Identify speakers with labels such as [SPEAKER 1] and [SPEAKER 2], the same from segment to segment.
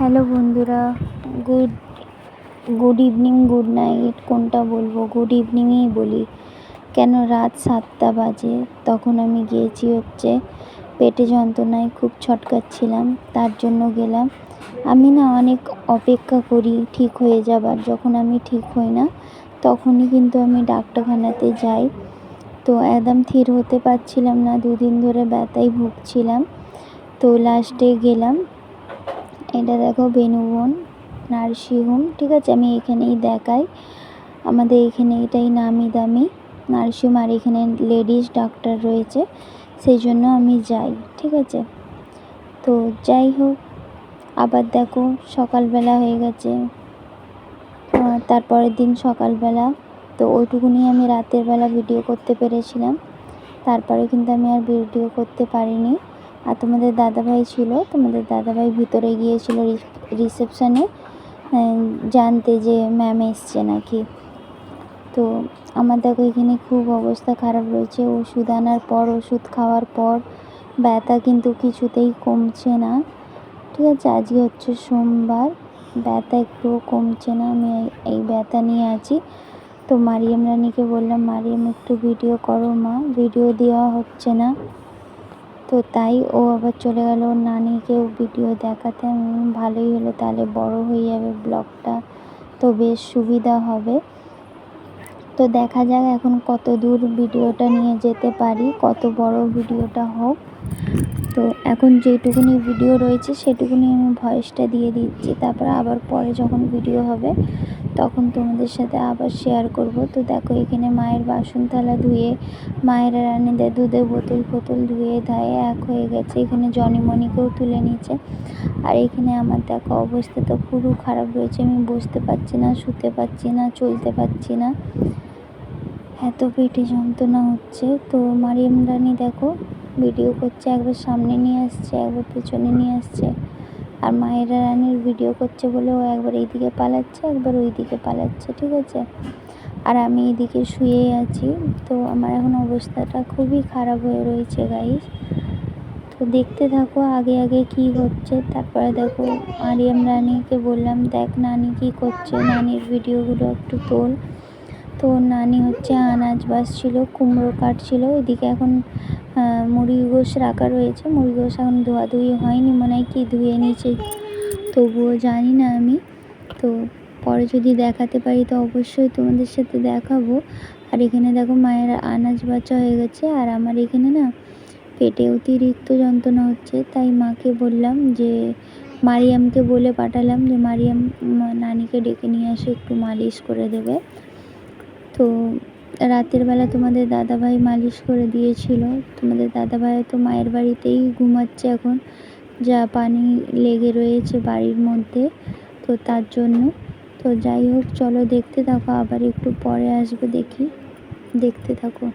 [SPEAKER 1] Hello বন্ধুরা, good good evening, good night কোনটা বলবো? গুড ইভিনিংই বলি। কেন রাত 7টা বাজে। তখন আমি গিয়েছি পেটে যন্ত্রণায় খুব ছটকাচ্ছিলাম, তার জন্য গেলাম। আমি না অনেক অপেক্ষা করি ঠিক হয়ে যাবার। যখন আমি ঠিক হই না তখনই কিন্তু আমি ডাক্তারখানাতে যাই। তো একদম থির হতে পারছিলাম না, 2 দিন ধরে ব্যথায় ভুগছিলাম। তো লাস্টে গেলাম। এটা দেখো বেনুবন নার্সিংহোম, ঠিক আছে? আমি এখানেই দেখাই, আমাদের এখানে এটাই নামি দামি নার্সিংহোম, আর এখানে লেডিস ডাক্তার রয়েছে, সেই জন্য আমি যাই, ঠিক আছে? তো যাই হোক, আবার দেখো সকালবেলা হয়ে গেছে, তারপরের দিন সকালবেলা। তো ওইটুকুনি আমি রাতের বেলা ভিডিও করতে পেরেছিলাম, তারপরে কিন্তু আমি আর ভিডিও করতে পারিনি। আর তোমাদের দাদাভাই ছিল, তোমাদের দাদাভাই ভিতরে গিয়েছিল রিসেপশানে জানতে যে ম্যাম এসছে নাকি। তো আমার দেখো এখানে খুব অবস্থা খারাপ রয়েছে। ওষুধ আনার পর, ওষুধ খাওয়ার পর ব্যথা কিন্তু কিছুতেই কমছে না, ঠিক আছে? আজকে হচ্ছে সোমবার, ব্যথা একটুও কমছে না। আমি এই ব্যথা নিয়ে আছি। তো মারিয়াম রানীকে বললাম, মারিয়াম একটু ভিডিও করো মা, ভিডিও দেওয়া হচ্ছে না। তো তাই ও আবার চলে গেল ওর নানিকেও ভিডিও দেখাতে। আমি ভালোই হলো, তাহলে বড় হয়ে যাবে ব্লগটা, তো বেশ সুবিধা হবে। তো দেখা যাক এখন কত দূর ভিডিওটা নিয়ে যেতে পারি, কত বড় ভিডিওটা হোক। তো এখন যেটুকুনি ভিডিও রয়েছে সেটুকুনি আমি ভয়েসটা দিয়ে দিচ্ছি, তারপর আবার পরে যখন ভিডিও হবে তখন তোমাদের সাথে আবার শেয়ার করব। তো দেখো এখানে মায়ের বাসন থালা ধুয়ে, মায়ের রানীদের দুধের বোতল ধুয়ে ধায়ে এক হয়ে গেছে। এখানে জনিমণিকেও তুলে নিচ্ছে। আর এখানে আমার দেখো অবস্থা তো পুরো খারাপ রয়েছে। আমি বসতে পারছি না, শুতে পারছি না, চলতে পারছি না, এত পেটে যন্ত্রণা হচ্ছে। তো মারিয়াম রানী দেখো ভিডিও করছে, একবার সামনে নিয়ে আসছে, একবার পেছনে নিয়ে আসছে। আর মায়ের রানীর ভিডিও করছে বলে ও একবার এইদিকে পালাচ্ছে, একবার ওই দিকে পালাচ্ছে, ঠিক আছে? আর আমি এইদিকে শুয়েই আছি। তো আমার এখন অবস্থাটা খুবই খারাপ হয়ে রয়েছে গাইস। তো দেখতে থাকো আগে আগে কি হচ্ছে। তারপরে দেখো মারিয়াম রানীকে বললাম, দেখ নানি কি করছে, নানির ভিডিওগুলো একটু তোল। তো নানি আনাজ বাছছিল, কুমড়ো কাটছিল। এদিকে এখন মুড়ির গোশ রাখা রয়েছে, মুড়ির গোশ এখন ধোয়াধুয়ি হয়নি, মনে হয় কি ধুয়ে নিয়েছে, তবুও জানি না আমি। তো পরে যদি দেখাতে পারি তো অবশ্যই তোমাদের সাথে দেখাবো। আর এখানে দেখো মায়ের আনাজ বাছা হয়ে গেছে। আর আমার এখানে না পেটে অতিরিক্ত যন্ত্রণা হচ্ছে, তাই মাকে বললাম যে, মারিয়ামকে বলে পাঠালাম যে মারিয়াম নানিকে ডেকে নিয়ে আসে, একটু মালিশ করে দেবে। তো রাতের বেলা তোমাদের দাদাভাই মালিশ করে দিয়েছিল। তোমাদের দাদাভাই তো মায়ের বাড়িতেই ঘুমাচ্ছে এখন, যা পানি লেগে রয়েছে বাড়ির মধ্যে, তো তার জন্য। তো যাই হোক, চলো দেখতে থাকো, আবার একটু পরে আসবো, দেখতে থাকো।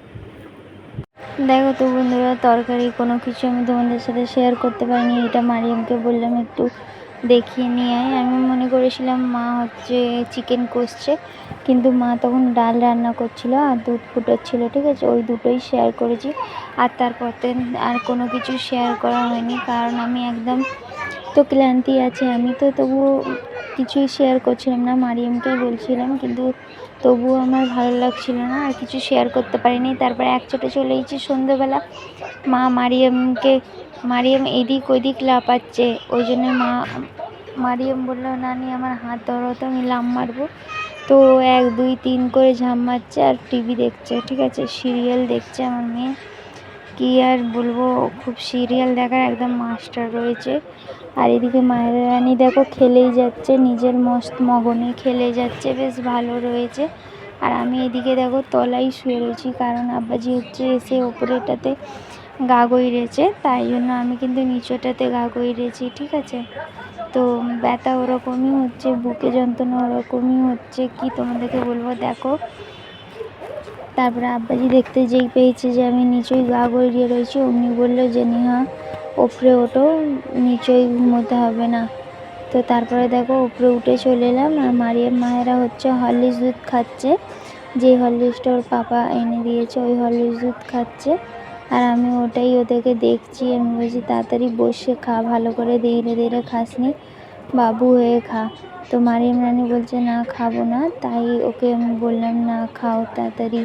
[SPEAKER 1] দেখো তো বন্ধুরা, তরকারি কোনো কিছু আমি তোমাদের সাথে শেয়ার করতে পারিনি। এটা মারিয়ামকে বললাম একটু দেখিয়ে নিয়ে আয়। আমি মনে করেছিলাম মা চিকেন কষছে, কিন্তু মা তখন ডাল রান্না করছিল আর দুধ ফুটাচ্ছিল, ঠিক আছে? ওই দুটোই শেয়ার করেছি। আর তারপর আর কোনো কিছু শেয়ার করা হয়নি, কারণ আমি একদম তো ক্লান্তি আছে। আমি তো তবুও কিছুই শেয়ার করছিলাম না, মারিয়ামকে বলছিলাম, কিন্তু তবুও আমার ভালো লাগছিল না, আর কিছু শেয়ার করতে পারিনি। তারপরে একচোটে চলে এসেছি সন্ধ্যেবেলা। মারিয়াম এদিক ওদিক লাফাচ্ছে, ওই জন্য মারিয়াম বললো, নানি আমার হাত ধরো তো, আমি লাফ মারবো। তো 1 2 3 করে ঝাঁপ মারছে আর টিভি দেখছে, ঠিক আছে? সিরিয়াল দেখছে আমার মেয়ে, কী আর বলবো, খুব সিরিয়াল দেখার একদম মাস্টার রয়েছে। আর এদিকে মায়ের রানী দেখো খেলেই যাচ্ছে, নিজের মস্ত মগনে খেলে যাচ্ছে, বেশ ভালো রয়েছে। আর আমি এদিকে দেখো তলায় শুয়ে রয়েছি, কারণ আব্বাজি এসে ওপরেটাতে গা গইড়েছে, তাই জন্য আমি কিন্তু নিচটাতে গা গইড়েছি, ঠিক আছে? তো ব্যথা ওরকমই হচ্ছে, বুকে যন্ত্রণা ওরকমই হচ্ছে, কি তোমাদেরকে বলবো। দেখো তারপরে আব্বাজি দেখতে যেই পেয়েছে যে আমি নিচেই গা গড়িয়ে রয়েছি, অমনি বললো যে নেহা ওপরে ওঠো, নিচেই ঘুমোতে হবে না। তো তারপরে দেখো উপরে উঠে চলে এলাম। আর মারিয়াম মায়েরা হরলিক্স দুধ খাচ্ছে, যে হরলিক্সটা ওর পাপা এনে দিয়েছে, ওই হরলিক্স দুধ খাচ্ছে। আর আমি ওটাই ওদেরকে দেখছি। আমি বলছি তাড়াতাড়ি বসে খা, ভালো করে ধীরে ধীরে খাসনি, বাবু হয়ে খা। তো মারিয়াম রানী বলছে না খাবো না, তাই ওকে আমি বললাম না খাও তাড়াতাড়ি।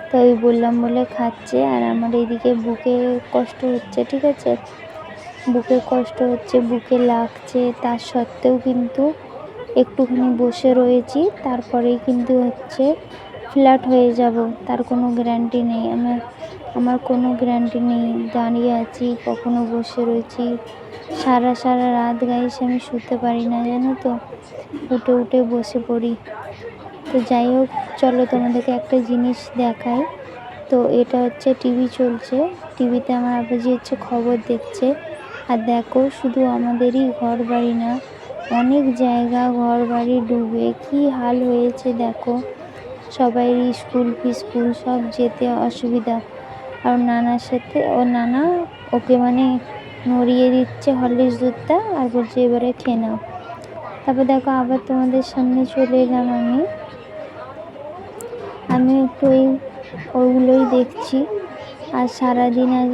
[SPEAKER 1] তো ওই বললাম বলে খাচ্ছে, আর আমার এইদিকে বুকে কষ্ট হচ্ছে, ঠিক আছে, বুকে কষ্ট হচ্ছে, বুকে লাগছে, তার সত্ত্বেও কিন্তু একটুখানি বসে রয়েছি, তারপরেই কিন্তু হচ্ছে ফ্ল্যাট হয়ে যাব, তার কোনো গ্যারান্টি নেই। আমার কোনো গ্যারান্টি নেই। দাঁড়িয়ে আছি, কখনো বসে রয়েছি, সারা রাত গাইস আমি শুতে পারি না, জানো তো, উঠে উঠে বসে পড়ি। তো যাই হোক, চলো তোমাদেরকে একটা জিনিস দেখাই। তো এটা হচ্ছে টিভি চলছে, টিভিতে আমার আব্বাজি হচ্ছে খবর দেখছে। আর দেখো, শুধু আমাদেরই ঘর বাড়ি না, অনেক জায়গা ঘর বাড়ি ডুবে কী হাল হয়েছে দেখো, সবাইয়েরই স্কুল ফিস্কুল সব যেতে অসুবিধা। আর নানার সাথে নানা ওকে মানে নড়িয়ে দিচ্ছে হরলিক্স দুধটা, আর বলছে এবারে খেয়ে নাও। তারপর দেখো আবার তোমাদের সামনে চলে এলাম আমি একটু ওইগুলোই দেখছি। আর সারাদিন আজ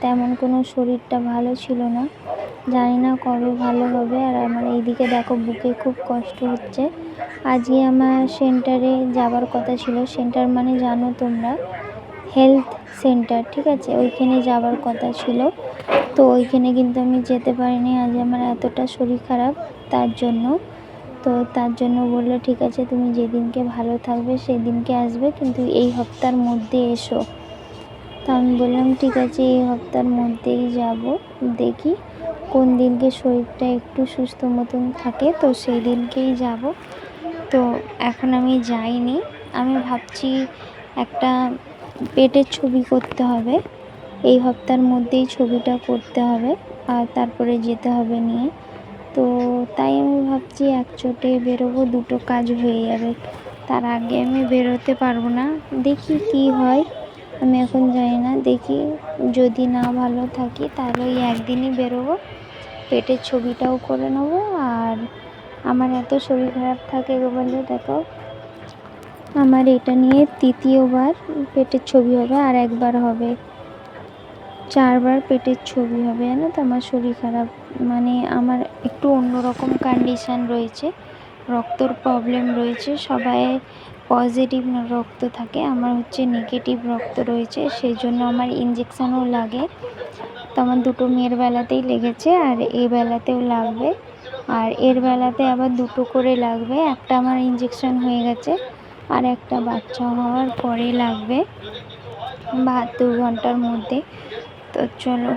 [SPEAKER 1] তেমন কোনো শরীরটা ভালো ছিল না, জানি না কবে ভালো হবে। আর আমার এইদিকে দেখো বুকে খুব কষ্ট হচ্ছে। আজকে আমার সেন্টারে যাবার কথা ছিল, সেন্টার মানে জানো তোমরা, হেলথ সেন্টার, ঠিক আছে, ওইখানে যাবার কথা ছিল। তো ওইখানে কিন্তু আমি যেতে পারিনি, আজ আমার এতটা শরীর খারাপ তার জন্য। তো তার জন্য বললো ঠিক আছে তুমি যেদিনকে ভালো থাকবে সেদিনকে আসবে, কিন্তু এই হপ্তার মধ্যে এসো। তো আমি বললাম ঠিক আছে এই হপ্তার মধ্যেই যাব, দেখি কোন দিনকে শরীরটা একটু সুস্থ মতন থাকে তো সেই দিনকেই যাব। তো এখন আমি যাইনি, আমি ভাবছি একটা পেটের ছবি করতে হবে, এই হপ্তার মধ্যেই ছবিটা করতে হবে, আর তারপরে যেতে হবে নিয়ে। তো তাই আমি ভাবছি একচোটে বেরোবো, দুটো কাজ হয়ে যাবে। তার আগে আমি বেরোতে পারবো না, দেখি কি হয়, আমি এখন জানি না, দেখি যদি না ভালো থাকি তাহলে ওই একদিনই বেরোবো, পেটের ছবিটাও করে নেবো। আর আমার এত শরীর খারাপ থাকে বলে দেখো, আমার এটা নিয়ে তৃতীয়বার পেটের ছবি হবে, আর একবার হবে, 4বার পেটের ছবি হবে, জানো তো। আমার শরীর খারাপ মানে আমার একটু অন্যরকম কন্ডিশান রয়েছে, রক্তর প্রবলেম রয়েছে, সবাই পজিটিভ রক্ত থাকে, আমার হচ্ছে নেগেটিভ রক্ত রয়েছে, সেই জন্য আমার ইঞ্জেকশানও লাগে। তো আমার দুটো মেয়ের বেলাতেই লেগেছে, আর এই বেলাতেও লাগবে, আর এর বেলাতে আবার দুটো করে লাগবে, একটা আমার ইঞ্জেকশান হয়ে গেছে, আর একটা বাচ্চা হওয়ার পরে লাগবে 72 ঘন্টার মধ্যে। তো চলো।